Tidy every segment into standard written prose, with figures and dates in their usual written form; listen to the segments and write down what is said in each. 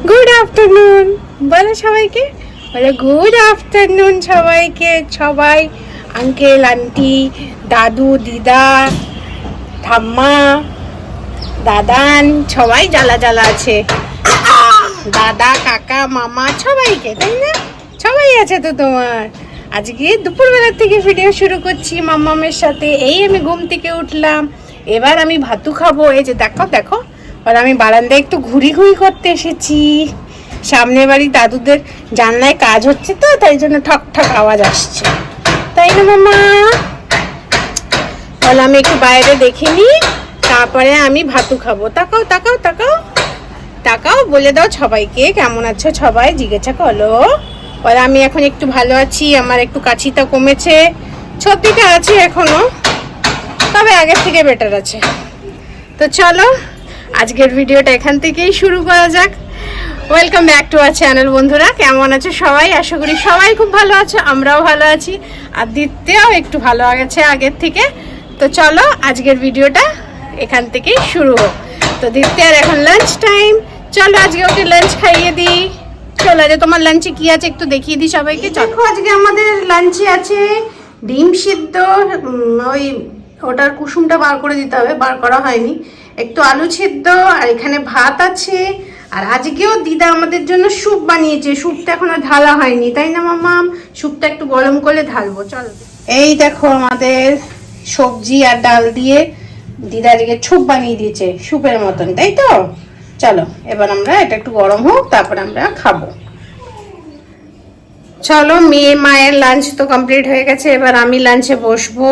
Good afternoon বলো সবাইকে, বলো গুড আফটারনুন সবাইকে। সবাই আঙ্কেল আন্টি দাদু দিদা ঠাম্মা দাদান সবাই জ্বালা জ্বালা আছে। দাদা কাকা মামা সবাইকে, তাই না? সবাই আছে তো তোমার। আজকে দুপুরবেলার থেকে ভিডিও শুরু করছি মাম্মামের সাথে। এই আমি ঘুম থেকে উঠলাম, এবার আমি ভাতু খাবো। এই যে দেখো দেখো, আর আমি বারান্দায় একটু ঘুরি ঘুরি করতে এসেছি। সামনের বাড়ি দাদুদের জানলায় কাজ হচ্ছে তো, তাই জন্য ঠক ঠক আওয়াজ আসছে, তাই না মামা? তাহলে আমি একটু বাইরে দেখে নিই, তারপরে আমি ভাতু খাবো। তাকাও তাকাও তাকাও তাকাও, বলে দাও সবাইকে কেমন আছো সবাই, জিজ্ঞাসা করো। বলে আমি এখন একটু ভালো আছি, আমার একটু কাশিটা কমেছে, সর্দিটা আছে এখনো, তবে আগের থেকে বেটার আছে। তো চলো আজকের ভিডিওটা এখান থেকেই শুরু করা যাক। Welcome back to our channel. বন্ধুরা কেমন আছো সবাই? আশা করি সবাই খুব ভালো আছো, আমরাও ভালো আছি, আর দিতেও একটু ভালো গেছে আগের থেকে। তো চলো আজকের ভিডিওটা এখান থেকেই শুরু হোক। তো দিতে আর এখন লাঞ্চ টাইম, চলো আজকে ওকে লাঞ্চ খাইয়ে দিই। চলো যে তোমার লাঞ্চে কি আছে একটু দেখিয়ে দিই সবাইকে। দেখো আজকে আমাদের লাঞ্চে আছে ডিম সিদ্ধ, ওই ওটার কুসুমটা বার করে দিতে হবে, বার করা হয়নি। একটু আলু সিদ্ধ, আর এখানে ভাত আছে। আর আজকেও দিদা আমাদের জন্য স্যুপ বানিয়েছে, স্যুপটা এখনো ঢালা হয়নি, তাই না মাম্মাম? স্যুপটা একটু গরম করে ঢালবো। চলো এই দেখো আমাদের সবজি আর ডাল দিয়ে দিদা আজকে স্যুপ বানিয়ে দিয়েছে, স্যুপের মতন, তাই তো? চলো এবার আমরা এটা একটু গরম হোক, তারপর আমরা খাবো। চলো মায়ের লাঞ্চ তো কমপ্লিট হয়ে গেছে, এবার আমি লাঞ্চে বসবো।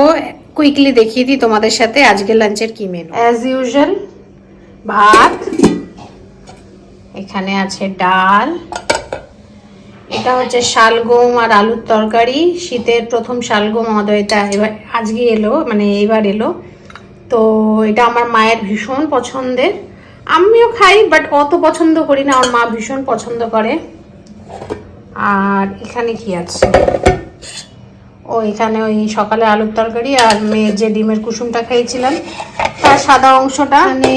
কুইকলি দেখিয়ে দিই তোমাদের সাথে আজকে লাঞ্চের কি মেনু। অ্যাজ ইউজুয়াল ভাত, এখানে আছে ডাল, এটা হচ্ছে শালগম আর আলুর তরকারি। শীতের প্রথম শালগম আমাদের এটা এবার আজকে এলো, মানে এবার এলো। তো এটা আমার মায়ের ভীষণ পছন্দের, আমিও খাই বাট অত পছন্দ করি না, আমার মা ভীষণ পছন্দ করে। আর এখানে কি আছে, ও এখানে ওই সকালে আলুর তরকারি আর মেয়ের যে ডিমের কুসুমটা খেয়েছিলাম তার সাদা অংশটা। মানে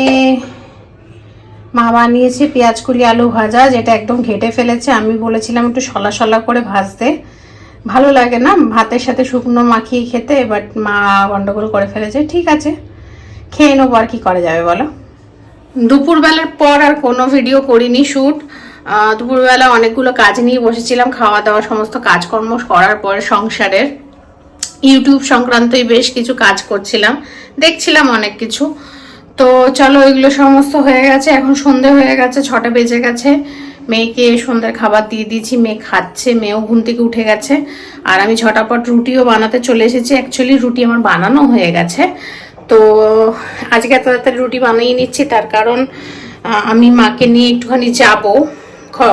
মা বানিয়েছে পেঁয়াজ কুলি আলু ভাজা, যেটা একদম ঘেটে ফেলেছে। আমি বলেছিলাম একটু সলা সলা করে ভাজতে, ভালো লাগে না ভাতের সাথে শুকনো মাখিয়ে খেতে, বাট মা গন্ডগোল করে ফেলেছে। ঠিক আছে, খেয়ে নেবো, আর কি করা যাবে বলো। দুপুরবেলার পর আর কোনো ভিডিও করিনি শ্যুট। দুপুরবেলা অনেকগুলো কাজ নিয়ে বসেছিলাম, খাওয়া দাওয়া সমস্ত কাজকর্ম করার পরে সংসারের ইউটিউব সংক্রান্তই বেশ কিছু কাজ করছিলাম, দেখছিলাম অনেক কিছু। তো চলো ওইগুলো সমস্ত হয়ে গেছে, এখন সন্ধে হয়ে গেছে, 6টা বেজে গেছে। মেয়েকে সন্ধ্যার খাবার দিয়ে দিয়েছি, মেয়ে খাচ্ছে, মেয়েও ঘুম থেকে উঠে গেছে। আর আমি ঝটাপট রুটিও বানাতে চলে এসেছি। অ্যাকচুয়ালি রুটি আমার বানানো হয়ে গেছে, তো আজকে এত তাড়াতাড়ি রুটি বানিয়ে নিচ্ছি, তার কারণ আমি মাকে নিয়ে একটুখানি যাব।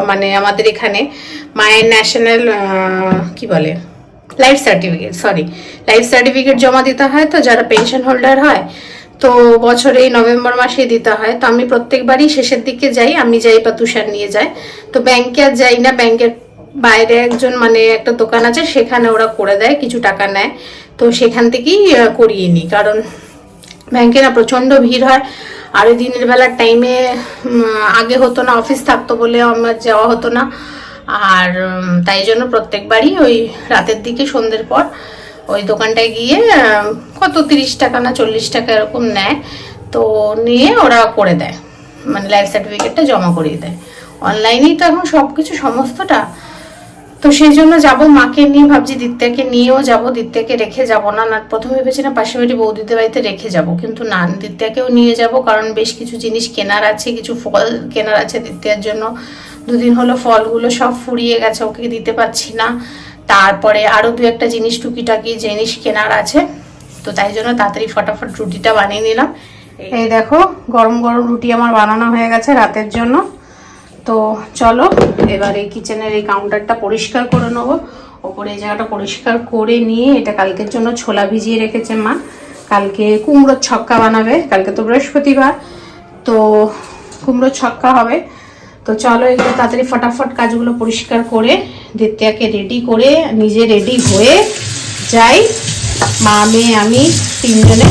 মানে আমাদের এখানে মায়ের ন্যাশনাল কি বলে লাইফ সার্টিফিকেট জমা দিতে হয়, তো যারা পেনশন হোল্ডার হয় তো বছরে এই নভেম্বর মাসে দিতে হয়। তো আমি প্রত্যেকবারই শেষের দিকে যাই, আমি যাই বা তুষার নিয়ে যায়। তো ব্যাংকে আর যাই না, ব্যাংকের বাইরে একজন মানে একটা দোকান আছে, সেখানে ওরা করে দেয়, কিছু টাকা নেয়, তো সেখান থেকেই করিয়ে নিই। কারণ ব্যাংকে না প্রচণ্ড ভিড় হয়, আর ওই দিনের বেলার টাইমে আগে হতো না, অফিস থাকতো বলে আমার যাওয়া হতো না। আর তাই জন্য প্রত্যেকবারই ওই রাতের দিকে সন্ধ্যের পর ওই দোকানটায় গিয়ে কত 30 টাকা না 40 টাকা এরকম নেয়, তো নিয়ে ওরা করে দেয়, মানে লাইফ সার্টিফিকেটটা জমা করিয়ে দেয়। অনলাইনেই তো এখন সব কিছু সমস্তটা। তো সেই জন্য যাবো, মাকে নিয়ে ভাবছি, দিত্যাকে নিয়েও যাবো, দিত্যাকে রেখে যাব না। না প্রথমে ভেবেছি না পাশের বাড়ি বৌদিদের বাড়িতে রেখে যাব, কিন্তু না, দিত্যাকেও নিয়ে যাব, কারণ বেশ কিছু জিনিস কেনার আছে, কিছু ফল কেনার আছে দিত্যার জন্য। 2 দিন হলো ফলগুলো সব ফুরিয়ে গেছে, ওকে দিতে পারছি না। তারপরে আরো 2-1টা জিনিস টুকিটাকি জিনিস কেনার আছে, তো তাই জন্য তাড়াতাড়ি ফটাফট রুটিটা বানিয়ে নিলাম। এই দেখো গরম গরম রুটি আমার বানানো হয়ে গেছে রাতের জন্য। তো চলো এবার এই কিচেনের এই কাউন্টারটা পরিষ্কার করে নেবো, ওপরে এই জায়গাটা পরিষ্কার করে নিয়ে, এটা কালকের জন্য ছোলা ভিজিয়ে রেখেছে মা, কালকে কুমড়োর ছক্কা বানাবে। কালকে তো বৃহস্পতিবার, তো কুমড়োর ছক্কা হবে। তো চলো এগুলো তাড়াতাড়ি ফটাফট কাজগুলো পরিষ্কার করে দিত্যাকে রেডি করে নিজে রেডি হয়ে যাই। মা মেয়ে আমি 3 জনে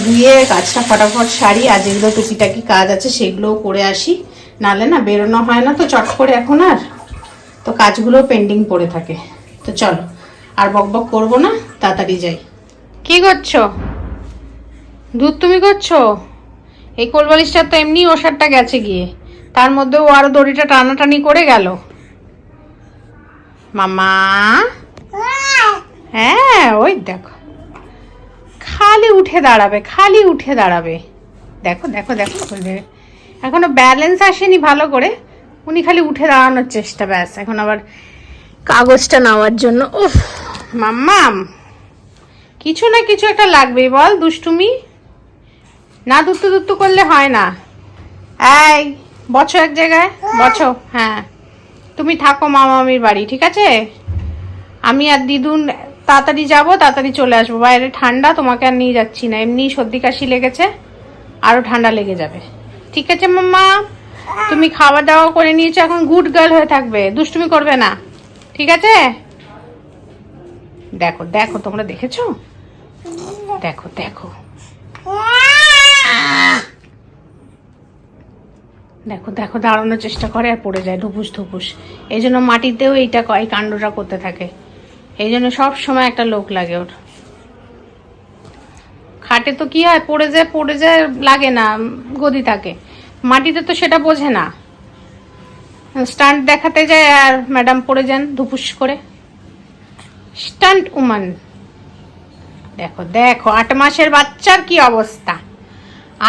গিয়ে কাজটা ফটাফট সারি, আর যেগুলো টুকিটাকি কাজ আছে সেগুলোও করে আসি। নালে না বেরোনো হয় না তো চট করে এখন, আর তো কাজগুলো পেন্ডিং পড়ে থাকে। তো চলো আর বকবক করবো না, তাড়াতাড়ি যাই। কি করছো? দুধ তুমি করছো? এই কোলবালিশটা তো এমনি ওষারটা গেছে গিয়ে, তার মধ্যে ও আরো দড়িটা টানাটানি করে গেল। মামা, হ্যাঁ ওই দেখো খালি উঠে দাঁড়াবে, খালি উঠে দাঁড়াবে। দেখো দেখো দেখো, এখনো ব্যালেন্স আসেনি ভালো করে, উনি খালি উঠে দাঁড়ানোর চেষ্টা, ব্যাস। এখন আবার কাগজটা নেওয়ার জন্য, উফ মাম্মাম, কিছু না কিছু একটা লাগবেই বল, দুষ্টুমি না দুত্তু দুত্তু করলে হয় না। এই বছো এক জায়গায় বছো। হ্যাঁ তুমি থাকো মামামির বাড়ি, ঠিক আছে? আমি আর দিদুন তাড়াতাড়ি যাবো, তাড়াতাড়ি চলে আসবো। বাইরে ঠান্ডা, তোমাকে আর নিয়ে যাচ্ছি না, এমনি সর্দি কাশি লেগেছে, আরো ঠান্ডা লেগে যাবে। ঠিক আছে মাম্মা, তুমি খাওয়া দাওয়া করে নিয়েছো, এখন গুড গার্ল হয়ে থাকবে, দুষ্টুমি করবে না, ঠিক আছে? দেখো দেখো, তোমরা দেখেছো? দেখো দেখো দেখো দেখো, দাঁড়ানোর চেষ্টা করে আর পড়ে যায় ধুপুস ধুপুস। এই জন্য মাটিতেও এইটা এই কাণ্ডটা করতে থাকে, এই জন্য সব সময় একটা লোক লাগে ওর। খাটে তো কি হয়, পড়ে যায় লাগে না, গদি থাকে। মাটিতে তো সেটা বোঝে না, স্টান্ট দেখাতে যায় আর ম্যাডাম পড়ে যান ধুপুস করে। স্টান্ট উমান। দেখো দেখো 8 মাসের বাচ্চার কি অবস্থা,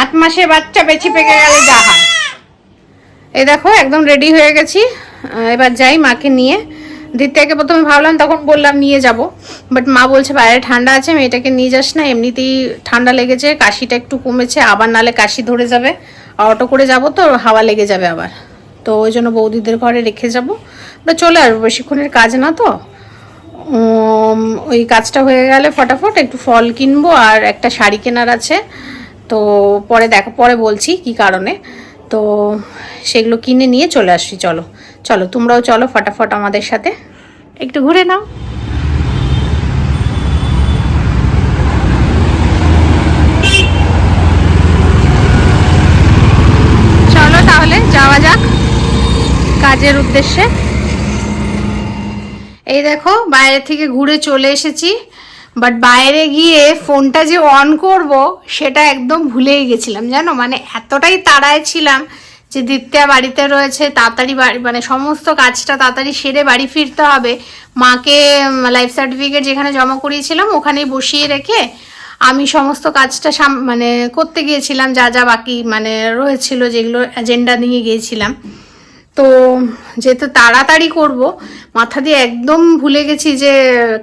8 মাসের বাচ্চা বেঁচে পেকে গেলে যা হয়। এই দেখো একদম রেডি হয়ে গেছি, এবার যাই মাকে নিয়ে। দিদিকে প্রথমে ভাবলাম, তখন বললাম নিয়ে যাব, বাট মা বলছে বাইরে ঠান্ডা আছে, মেয়েটাকে নিয়ে যাস না, এমনিতেই ঠান্ডা লেগেছে, কাশিটা একটু কমেছে, আবার নালে কাশি ধরে যাবে, অটো করে যাব তো হাওয়া লেগে যাবে আবার। তো ওই জন্য বৌদিদের ঘরে রেখে যাবো, বা চলে আসবো, বেশিক্ষণের কাজ না তো। ওই কাজটা হয়ে গেলে ফটাফট একটু ফল কিনবো আর একটা শাড়ি কেনার আছে, তো পরে দেখো, পরে বলছি কি কারণে। তো সেগুলো কিনে নিয়ে চলে আসছি। চলো চলো, তোমরাও চলো ফটাফট আমাদের সাথে, একটু ঘুরে নাও। চলো তাহলে যাওয়া যাক কাজের উদ্দেশ্যে। এই দেখো বাইরে থেকে ঘুরে চলে এসেছি, বাট বাইরে গিয়ে ফোনটা যে অন করব সেটা একদম ভুলেই গেছিলাম, জানো, মানে এতটাই তাড়ায় ছিলাম যে দিত্যা বাড়িতে রয়েছে, তাড়াতাড়ি বাড়ি মানে সমস্ত কাজটা তাড়াতাড়ি সেরে বাড়ি ফিরতে হবে। মাকে লাইফ সার্টিফিকেট যেখানে জমা করিয়েছিলাম ওখানেই বসিয়ে রেখে আমি সমস্ত কাজটা মানে করতে গিয়েছিলাম, যা যা বাকি মানে রয়েছিল, যেগুলো এজেন্ডা নিয়ে গিয়েছিলাম। তো যেহেতু তাড়াতাড়ি করব, মাথা দিয়ে একদম ভুলে গেছি যে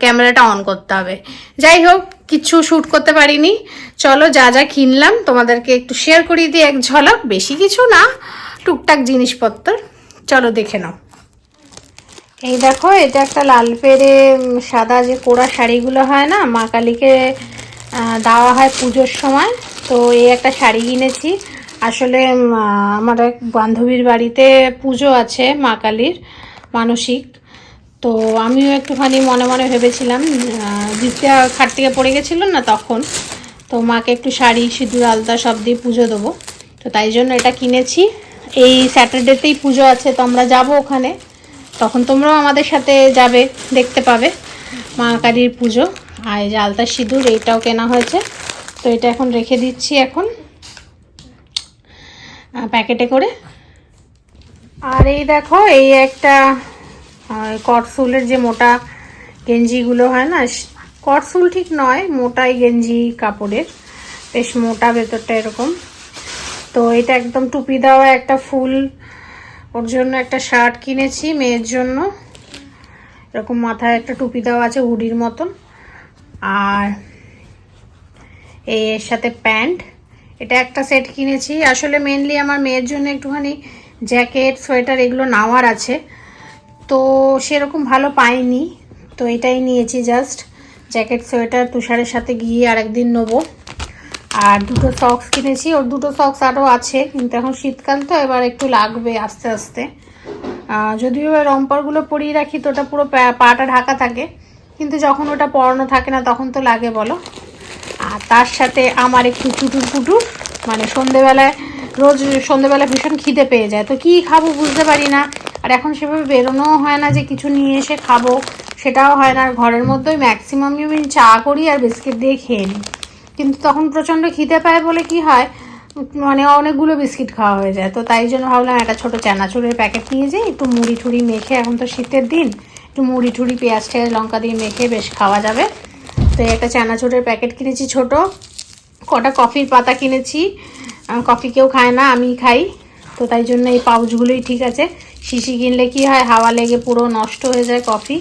ক্যামেরাটা অন করতে হবে। যাই হোক, কিছু শ্যুট করতে পারিনি। চলো যা যা কিনলাম তোমাদেরকে একটু শেয়ার করিয়ে দিই এক ঝলক, বেশি কিছু না, টুকটাক জিনিসপত্র, চলো দেখে নাও। এই দেখো, এটা একটা লাল পেড়ে সাদা যে কোড়া শাড়িগুলো হয় না, মা কালীকে দেওয়া হয় পুজোর সময়, তো এই একটা শাড়ি কিনেছি। আসলে আমার এক বান্ধবীর বাড়িতে পুজো আছে মা কালীর মানসিক, তো আমিও একটুখানি মনে মনে ভেবেছিলাম, দ্বিতীয় খাট থেকে পড়ে গেছিল না তখন, তো মাকে একটু শাড়ি সিঁদুর আলতা সব দিয়ে পুজো দেবো, তো তাই জন্য এটা কিনেছি। এই স্যাটারডেতেই পুজো আছে, তো আমরা যাবো ওখানে, তখন তোমরাও আমাদের সাথে যাবে, দেখতে পাবে মা কালীর পুজো। আর এই যে আলতা সিঁদুর এইটাও কেনা হয়েছে, তো এটা এখন রেখে দিচ্ছি এখন প্যাকেটে করে। আর এই দেখো, এই একটা কটসুলের যে মোটা গেঞ্জিগুলো হয় না, কটসুল ঠিক নয়, মোটাই গেঞ্জি কাপড়ের, বেশ মোটা ভেতরটা এরকম। তো এটা একদম টুপি দেওয়া একটা ফুল, ওর জন্য একটা শার্ট কিনেছি মেয়ের জন্য, এরকম মাথায় একটা টুপি দেওয়া আছে হুডির মতন, আর এর সাথে প্যান্ট, এটা একটা সেট কিনেছি। আসলে মেনলি আমার মেয়ের জন্য একটুখানি জ্যাকেট সোয়েটার এগুলো নেওয়ার আছে, তো সেরকম ভালো পাইনি, তো এটাই নিয়েছি, জাস্ট জ্যাকেট সোয়েটার তুষারের সাথে গিয়ে আরেকদিন নেবো। আর দুটো সক্স কিনেছি, ওর দুটো সক্স আরও আছে, কিন্তু এখন শীতকাল তো এবার একটু লাগবে আস্তে আস্তে। যদিও রম্পারগুলো পরিয়ে রাখি তো ওটা পুরো পাটা ঢাকা থাকে, কিন্তু যখন ওটা পরানো থাকে না তখন তো লাগে বলো। আর তার সাথে আমার একটু চুটুর পুটুর, মানে সন্ধেবেলায় রোজ সন্ধ্যেবেলা ভীষণ খিদে পেয়ে যায়, তো কি খাবো বুঝতে পারি না। আর এখন সেভাবে বেরোনোও হয় না যে কিছু নিয়ে এসে খাবো, সেটাও হয় না। আর ঘরের মধ্যেই ম্যাক্সিমামই আমি চা করি আর বিস্কিট দিয়ে খেয়ে নিই। কিন্তু তখন প্রচণ্ড খিদে পায় বলে কি হয়, মানে অনেকগুলো বিস্কিট খাওয়া হয়ে যায়। তো তাই জন্য ভাবলাম একটা ছোটো চানাচুরের প্যাকেট নিয়ে যাই, একটু মুড়ি ঠুড়ি মেখে, এখন তো শীতের দিন, একটু মুড়ি ঠুড়ি পেঁয়াজ টেয়াজ লঙ্কা দিয়ে মেখে বেশ খাওয়া যাবে। তো একটা চানাচুরের প্যাকেট কিনেছি ছোট, কটা কফির পাতা কিনেছি, কফি কেউ খায় না, আমি খাই, তো তাই জন্য এই পাউচগুলোই ঠিক আছে। শিশি কিনলে কি হয়, হাওয়া লেগে পুরো নষ্ট হয়ে যায় কফি,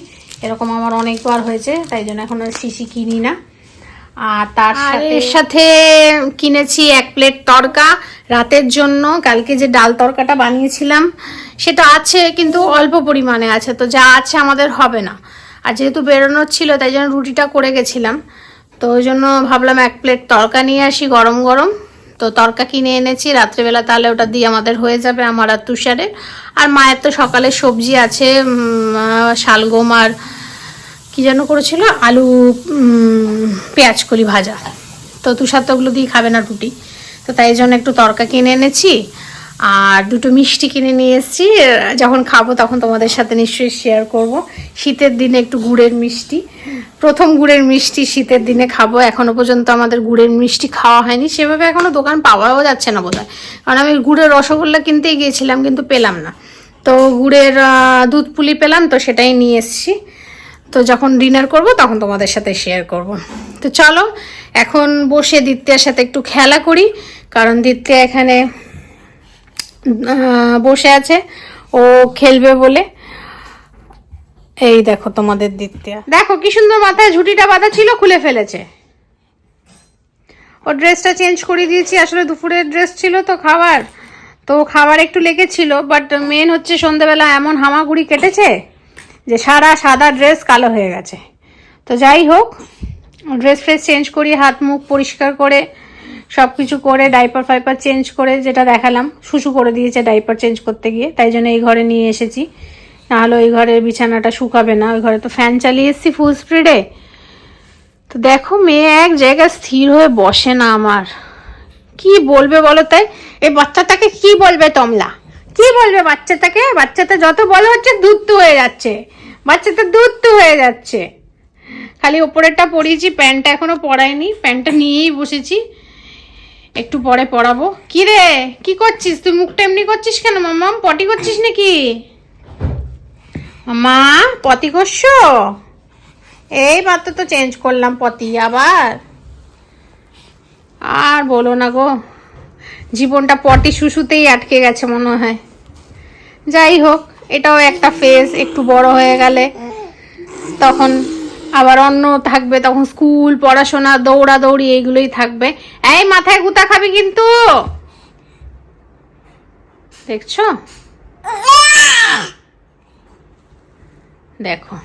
এরকম আমার অনেকবার হয়েছে, তাই জন্য এখন আর শিশি কিনি না। আর তার সাথে কিনেছি 1 প্লেট তড়কা রাতের জন্য। কালকে যে ডাল তড়কাটা বানিয়েছিলাম সেটা আছে, কিন্তু অল্প পরিমাণে আছে, তো যা আছে আমাদের হবে না। আর যেহেতু বেরোনোর ছিল তাই জন্য রুটিটা করে গেছিলাম, তো ওই জন্য ভাবলাম 1 প্লেট তড়কা নিয়ে আসি গরম গরম। তো তড়কা কিনে এনেছি রাত্রেবেলা, তাহলে ওটা দিয়ে আমাদের হয়ে যাবে, আমার আর তুষারের। আর মায়ের তো সকালে সবজি আছে, শালগম আর কি যেন করেছিল, আলু পেঁয়াজ কলি ভাজা, তো তুষার তো ওগুলো দিয়ে খাবে না রুটি, তো তাই জন্য একটু তড়কা কিনে এনেছি। আর 2টো মিষ্টি কিনে নিয়ে এসেছি, যখন খাবো তখন তোমাদের সাথে নিশ্চয়ই শেয়ার করব। শীতের দিনে একটু গুড়ের মিষ্টি, প্রথম গুড়ের মিষ্টি শীতের দিনে খাবো। এখনো পর্যন্ত আমাদের গুড়ের মিষ্টি খাওয়া হয়নি, সেভাবে এখনো দোকান পাওয়াও যাচ্ছে না বোধহয়, কারণ আমি গুড়ের রসগোল্লা কিনতেই গিয়েছিলাম কিন্তু পেলাম না। তো গুড়ের দুধ পুলি পেলাম, তো সেটাই নিয়ে এসেছি। তো যখন ডিনার করব তখন তোমাদের সাথে শেয়ার করব। তো চলো এখন বসে দিত্যার সাথে একটু খেলা করি, কারণ দিত্যা এখানে বসে আছে, ও খেলবে বলে। এই দেখো তোমাদের দিত্যা, দেখো কি সুন্দর মাথায় ঝুঁটিটা বাঁধা ছিল, খুলে ফেলেছে। ওর ড্রেসটা চেঞ্জ করে দিয়েছি, আসলে দুপুরের ড্রেস ছিল তো খাবার, তো খাবার একটু লেগেছিল, বাট মেন হচ্ছে সন্ধ্যেবেলা এমন হামাগুড়ি কেটেছে যে সারা সাদা ড্রেস কালো হয়ে গেছে। তো যাই হোক, ড্রেস ফ্রেস চেঞ্জ করি, হাত মুখ পরিষ্কার করে সব কিছু করে, ডাইপার ফাইপার চেঞ্জ করে, যেটা দেখালাম শুশু করে দিয়েছে ডাইপার চেঞ্জ করতে গিয়ে, তাই জন্য এই ঘরে নিয়ে এসেছি, নাহলে ওই ঘরের বিছানাটা শুকাবে না। ওই ঘরে তো ফ্যান চালিয়ে এসেছি ফুল স্পিডে। তো দেখো মেয়ে এক জায়গায় স্থির হয়ে বসে না, আমার কি বলবে বলো? তাই এই বাচ্চাটাকে কি বলবে তোমরা, কি বলবে বাচ্চাটাকে? বাচ্চাটা যত বলো হচ্ছে দুধ হয়ে যাচ্ছে, বাচ্চাটা দুধ হয়ে যাচ্ছে। খালি ওপরেরটা পরিয়েছি, প্যান্টটা এখনো পরাইনি, প্যান্টটা নিয়েই বসেছি, একটু পরে পরাবো। কি রে, কি করছিস তুই? মুখটা এমনি করছিস কেন মাম্মা? পটি করছিস নাকি মাম্মা? পটি করছো? এই মাত্র তো চেঞ্জ করলাম পটি আবার। আর বলো না গো, জীবনটা পটি শুশুতেই আটকে গেছে মনে হয়। যাই হোক, এটাও একটা ফেজ, একটু বড় হয়ে গেলে তখন আবার অন্য থাকবে, তখন স্কুল পড়াশোনা দৌড়াদৌড়ি এইগুলোই থাকবে। এই মাথায় গুতা খাবি কিন্তু, দেখছো? দেখো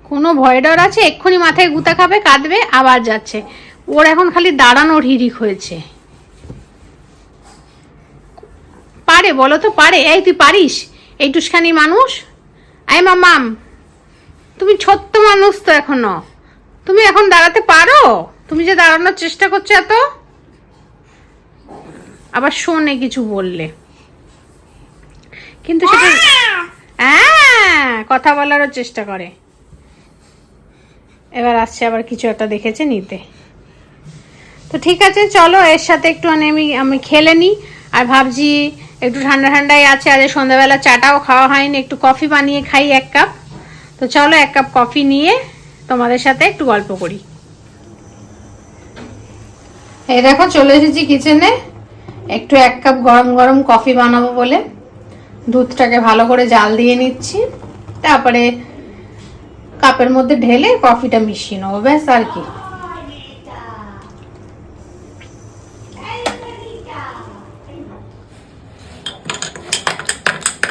কোনো ভয় ডর আছে? এক্ষুনি মাথায় গুতা খাবে, কাঁদবে, আবার যাচ্ছে। ওর এখন খালি দাঁড়ানোর হিড়িক হয়েছে। পারে বলো তো, পারে? এই তুই পারিস? এই টুসখানি মানুষ। এই মাম্মাম, তুমি ছোট্ট মানুষ তো এখনো, তুমি এখন দাঁড়াতে পারো? তুমি যে দাঁড়ানোর চেষ্টা করছো এত, আবার শোনে কিছু বললে, কিন্তু সেটা হ্যাঁ কথা বলারও চেষ্টা করে। এবার আসছে আবার কিছু একটা দেখেছে নিতে। তো ঠিক আছে চলো, এর সাথে একটু আমি খেলে নিই। আর ভাবছি একটু ঠান্ডা ঠান্ডাই আছে, আজ সন্ধ্যাবেলা চাটাও খাওয়া হয়নি, একটু কফি বানিয়ে খাই 1 কাপ। তো চলো 1 কাপ কফি নিয়ে তোমাদের সাথে একটু গল্প করি। এই দেখো চলে এসেছি কিচেনে, একটু 1 কাপ গরম গরম কফি বানাবো বলে দুধটাকে ভালো করে জাল দিয়ে নিচ্ছি, তারপরে কাপের মধ্যে ঢেলে কফিটা মিশিয়ে নেবো, ব্যাস আর কি।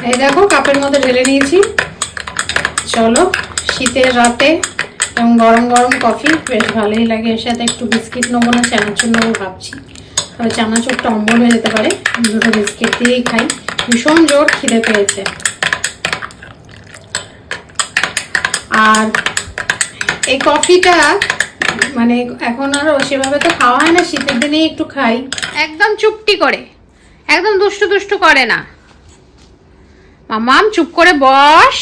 এই দেখো কাপের মধ্যে ঢেলে নিয়েছি। চলো, শীতের রাতে এবং গরম গরম কফি বেশ ভালোই লাগে। এর সাথে একটু বিস্কিট নেবো না চানাচুর নেবো ভাবছি, তবে চানাচুরটা অম্বল হয়ে যেতে পারে, 2টো বিস্কিট দিয়েই খাই, ভীষণ জোর খিদে পেয়েছে। আর এই কফিটা মানে এখন আর সেভাবে তো খাওয়া হয় না, শীতের দিনেই একটু খাই, একদম চুপটি করে, একদম দুষ্টু দুষ্টু করে না। মামাম চুপ করে বস।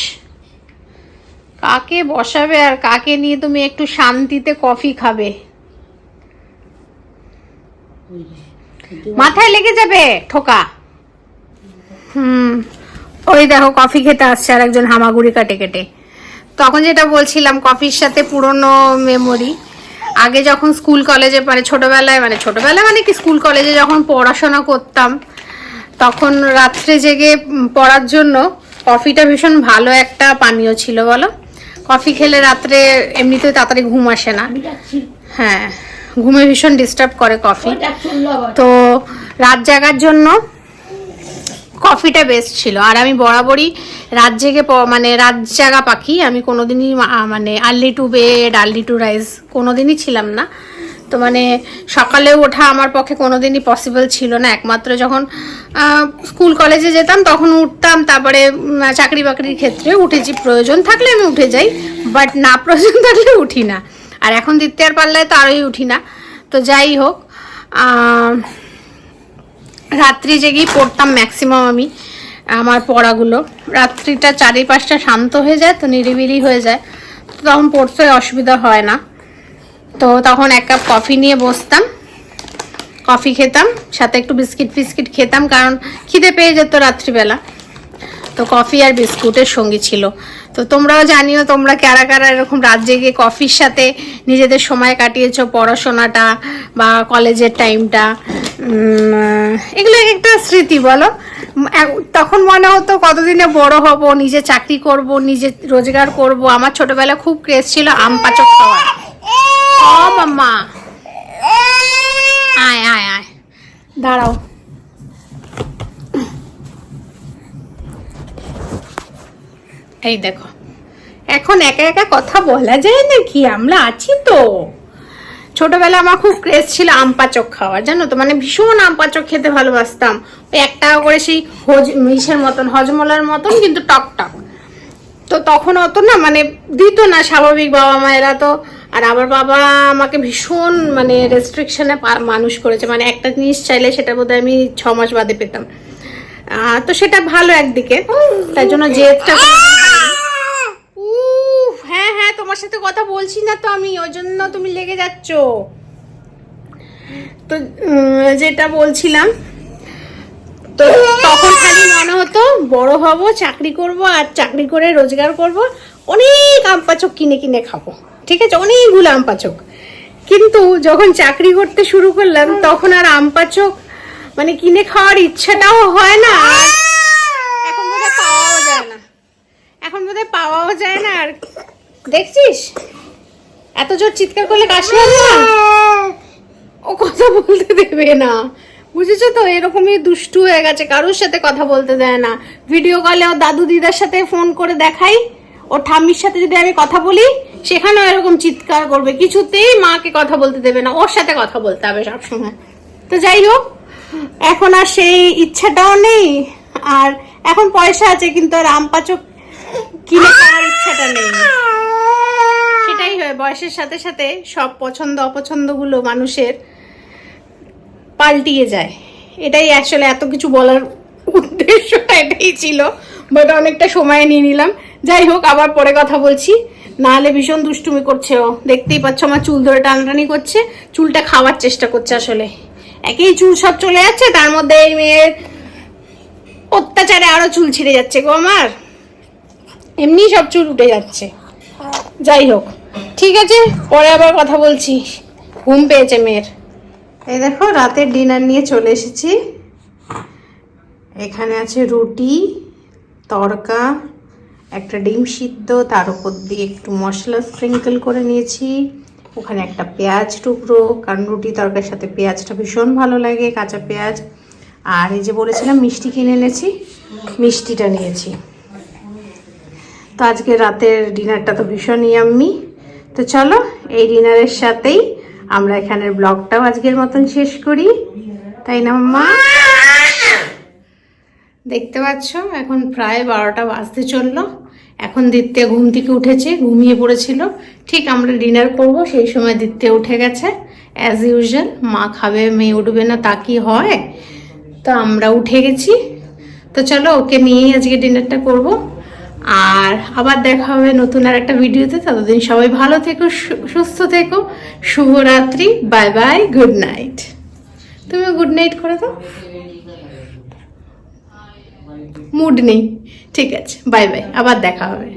কাকে বসাবে আর কাকে নিয়ে তুমি একটু শান্তিতে কফি খাবে? মাথায় লেগে যাবে ঠোকা। ওই দেখো কফি খেতে আসছে আর একজন হামাগুড়ি কাটে কেটে। তখন যেটা বলছিলাম, কফির সাথে পুরনো মেমোরি। আগে যখন স্কুল কলেজে ছোটবেলায় মানে কি স্কুল কলেজে যখন পড়াশোনা করতাম, তখন রাত্রে জেগে পড়ার জন্য কফিটা ভীষণ ভালো একটা পানীয় ছিল, বলো? কফি খেলে রাত্রে এমনিতেই তাড়াতাড়ি ঘুম আসে না। হ্যাঁ, ঘুমে ভীষণ ডিস্টার্ব করে কফি। তো রাত জাগার জন্য কফিটা বেস্ট ছিল। আর আমি বরাবরই রাত জেগে রাত জাগা পাখি। আমি কোনোদিনই early to bed early to rise কোনোদিনই ছিলাম না। তো সকালে ওঠা আমার পক্ষে কোনোদিনই পসিবল ছিল না। একমাত্র যখন স্কুল কলেজে যেতাম তখন উঠতাম, তারপরে চাকরি বাকরির ক্ষেত্রে উঠেছি, প্রয়োজন থাকলে আমি উঠে যাই, বাট না প্রয়োজন থাকলে উঠি না। আর এখন দ্বিতীয়ার পাল্লায় তো আরোই উঠি না। তো যাই হোক, রাত্রি জেগেই পড়তাম ম্যাক্সিমাম আমি আমার পড়াগুলো। রাত্রিটা 4-5টা শান্ত হয়ে যায়, তো নিরিবিলি হয়ে যায়, তো তখন পড়তে অসুবিধা হয় না। তো তখন 1 কাপ কফি নিয়ে বসতাম, কফি খেতাম, সাথে একটু বিস্কিট ফিস্কিট খেতাম, কারণ খিদে পেয়ে যেত রাত্রিবেলা। তো কফি আর বিস্কুটের সঙ্গী ছিল। তো তোমরাও জানিও, তোমরা কারা কারা এরকম রাত জেগে কফির সাথে নিজেদের সময় কাটিয়েছো, পড়াশোনাটা বা কলেজের টাইমটা। এগুলো একটা স্মৃতি, বলো? তখন মনে হতো কতদিনে বড় হব, নিজে চাকরি করব, নিজে রোজগার করব। আমার ছোটবেলা খুব ক্রেজ ছিল আম পাচক খাওয়ার। ও মাম্মা, আয় আয় আয়, দাঁড়াও। এই দেখো, এখন একা একা কথা বলা যায় নাকি? আমরা আছি তো। ছোটবেলা আমার খুব ক্রেজ ছিল আম পাচক খাওয়ার, জানো তো? ভীষণ আম পাচক খেতে ভালোবাসতাম। ওই 1 টাকা করে সেই ইসের মতন, হজমলার মতন, কিন্তু টক টক। তো তখন অত না দিত না স্বাভাবিক বাবা মায়েরা তো। আর আমার বাবা আমাকে ভীষণ রেস্ট্রিকশনে মানুষ করেছে। একটা জিনিস চাইলে সেটা বোধহয় আমি 6 মাস বাদে পেতাম। তো সেটা ভালো একদিকে, তাই জন্য জেদটা। হ্যাঁ হ্যাঁ, তোমার সাথে কথা বলছি না তো আমি, ওই জন্য তুমি লেগে যাচ্ছ। তো যেটা বলছিলাম, তো তখন খালি মনে হতো বড় হব, চাকরি করব, আর চাকরি করে রোজগার করব, অনেক আম পাচক কিনে কিনে খাবো, ঠিক আছে? অনেকগুলো আম পাচক। কিন্তু যখন চাকরি করতে শুরু করলাম, তখন আর আম পাচক কিনে খাওয়ার ইচ্ছাটাও হয় না। এখন বোধহয় পাওয়াও যায় না। আর দেখছিস, এত জোর চিৎকার করলে কাশি হবে না, ও কথা বলতে দেবে না, বুঝেছো তো? এরকমই দুষ্টু হয়ে গেছে, কারোর সাথে কথা বলতে দেয় না। ভিডিও কলে ও দাদু দিদার সাথে ফোন করে দেখাই, ওর ঠাম্মির সাথে যদি আমি কথা বলি, সেখানেও এরকম চিৎকার করবে, কিছুতেই মাকে কথা বলতে দেবে না, ওর সাথে কথা বলতে হবে সবসময়। তো যাই হোক, এখন আর সেই ইচ্ছাটাও নেই। আর এখন পয়সা আছে, কিন্তু আর আম পাচক কিনে খাওয়ার ইচ্ছাটা নেই। সেটাই হয়, বয়সের সাথে সাথে সব পছন্দ অপছন্দগুলো মানুষের পাল্টিয়ে যায়। এটাই আসলে এত কিছু বলার উদ্দেশ্যটা এটাই ছিল, বাট অনেকটা সময় নিয়ে নিলাম। যাই হোক, আবার পরে কথা বলছি, নাহলে ভীষণ দুষ্টুমি করছে ও। দেখতেই পাচ্ছ আমার চুল ধরে টানটানি করছে, চুলটা খাওয়ার চেষ্টা করছে। আসলে একই চুল সব চলে যাচ্ছে, তার মধ্যে এই মেয়ের অত্যাচারে আরো চুল ছিঁড়ে যাচ্ছে গো আমার, এমনি সব চুল উঠে যাচ্ছে। যাই হোক, ঠিক আছে, পরে আবার কথা বলছি, ঘুম পেয়েছে মেয়ের। এই দেখো, রাতের ডিনার নিয়ে চলে এসেছি। এখানে আছে রুটি, তড়কা, একটা ডিম সিদ্ধ, তার উপর দিয়ে একটু মশলা স্প্রিঙ্কল করে নিয়েছি। ওখানে একটা পেঁয়াজ টুকরো, কারণ রুটি তড়কার সাথে পেঁয়াজটা ভীষণ ভালো লাগে, কাঁচা পেঁয়াজ। আর এই যে বলেছিলাম মিষ্টি কিনে এনেছি, মিষ্টিটা নিয়েছি। তো আজকে রাতের ডিনারটা তো ভীষণ ইয়াম্মি। তো চলো, এই ডিনারের সাথেই আমরা এখানের ব্লগটাও আজকের মতন শেষ করি, তাই না মাম্মা? দেখতে পাচ্ছ এখন প্রায় 12টা বাজতে চললো। এখন দিত্যা ঘুম থেকে উঠেছে, ঘুমিয়ে পড়েছিল। ঠিক আমরা ডিনার করব সেই সময় দিত্যা উঠে গেছে। অ্যাজ ইউজুয়াল মা খাবে মেয়ে উঠবে না তা কি হয়, তো আমরা উঠে গেছি। তো চলো ওকে নিয়েই আজকে ডিনারটা করব। আর আবার দেখা হবে নতুন আর একটা ভিডিওতে। ততদিন সবাই ভালো থেকো, সুস্থ থেকো। শুভরাত্রি, বাই বাই, গুড নাইট। তুমি গুড নাইট করে দাও, মুড নেই, ঠিক আছে, বাই বাই, আবার দেখা হবে।